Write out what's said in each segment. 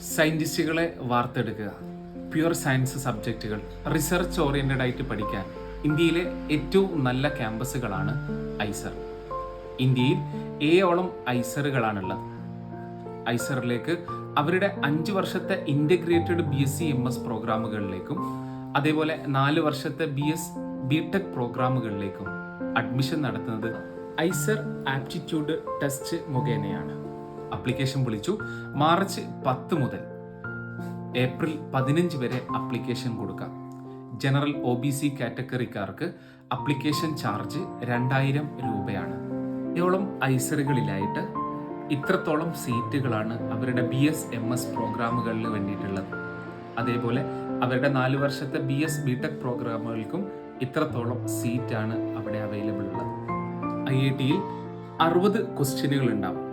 സയൻറ്റിസ്റ്റുകളെ വാർത്തെടുക്കുക, pure science സബ്ജക്റ്റുകൾ research oriented ആയിട്ട് പഠിക്കാൻ ഇന്ത്യയിലെ ഏറ്റവും നല്ല ക്യാമ്പസുകളാണ് ഐസർ. ഇന്ത്യയിൽ 7 ഐസറുകളാണുള്ളത്. ഐസറിലേക്ക് അവരുടെ 5 വർഷത്തെ ഇൻ്റഗ്രേറ്റഡ് BSc MS പ്രോഗ്രാമുകളിലേക്കും അതേപോലെ 4 വർഷത്തെ BS BTech പ്രോഗ്രാമുകളിലേക്കും അഡ്മിഷൻ നടത്തുന്നത് ഐസർ ആപ്റ്റിറ്റ്യൂഡ് ടെസ്റ്റ് മുഖേനയാണ്. അപ്ലിക്കേഷൻ വിളിച്ചു മാർച്ച് 10 മുതൽ ഏപ്രിൽ 15 വരെ അപ്ലിക്കേഷൻ കൊടുക്കാം. ജനറൽ OBC കാറ്റഗറിക്കാർക്ക് അപ്ലിക്കേഷൻ ചാർജ് 2000 രൂപയാണ്. 7 ഐസറുകളിലായിട്ട് ഇത്രത്തോളം സീറ്റുകളാണ് അവരുടെ BS MS പ്രോഗ്രാമുകളിൽ വേണ്ടിയിട്ടുള്ളത്. അതേപോലെ അവരുടെ 4 വർഷത്തെ BS BTech പ്രോഗ്രാമുകൾക്കും ഇത്രത്തോളം സീറ്റാണ് അവിടെ അവൈലബിൾ ഉള്ളത്. IIT-യിൽ 60 ക്വസ്റ്റ്യനുകൾ ഉണ്ടാവും.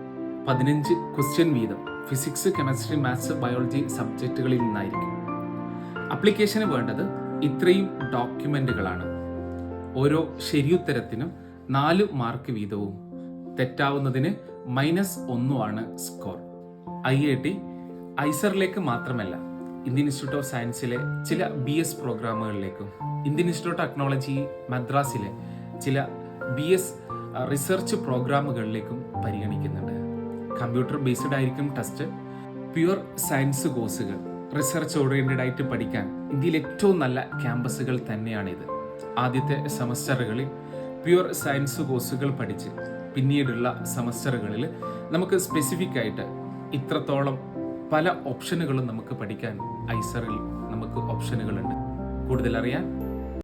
15 ക്വസ്റ്റ്യൻ വീതം ഫിസിക്സ്, കെമിസ്ട്രി, മാത്സ്, ബയോളജി സബ്ജക്റ്റുകളിൽ നിന്നായിരിക്കും. അപ്ലിക്കേഷന് വേണ്ടത് ഇത്രയും ഡോക്യുമെന്റുകളാണ്. ഓരോ ശരിയുത്തരത്തിനും 4 മാർക്ക് വീതവും, തെറ്റാവുന്നതിന് -1 സ്കോർ. IIT ഐസറിലേക്ക് മാത്രമല്ല, ഇന്ത്യൻ ഇൻസ്റ്റിറ്റ്യൂട്ട് ഓഫ് സയൻസിലെ ചില BS പ്രോഗ്രാമുകളിലേക്കും ഇന്ത്യൻ ഇൻസ്റ്റിറ്റ്യൂട്ട് ഓഫ് ടെക്നോളജി മദ്രാസിലെ ചില BS റിസർച്ച് പ്രോഗ്രാമുകളിലേക്കും പരിഗണിക്കുന്നുണ്ട്. കമ്പ്യൂട്ടർ ബേസ്ഡ് ആയിരിക്കും ടെസ്റ്റ്. പ്യുവർ സയൻസ് കോഴ്സുകൾ റിസർച്ച് ഓറിയൻറ്റഡ് ആയിട്ട് പഠിക്കാൻ ഇന്ത്യയിൽ ഏറ്റവും നല്ല ക്യാമ്പസുകൾ തന്നെയാണിത്. ആദ്യത്തെ സെമസ്റ്ററുകളിൽ പ്യുവർ സയൻസ് കോഴ്സുകൾ പഠിച്ച് പിന്നീടുള്ള സെമസ്റ്ററുകളിൽ നമുക്ക് സ്പെസിഫിക് ആയിട്ട് ഇത്രത്തോളം പല ഓപ്ഷനുകളും നമുക്ക് പഠിക്കാൻ ഐസറിൽ നമുക്ക് ഓപ്ഷനുകളുണ്ട്. കൂടുതൽ അറിയാൻ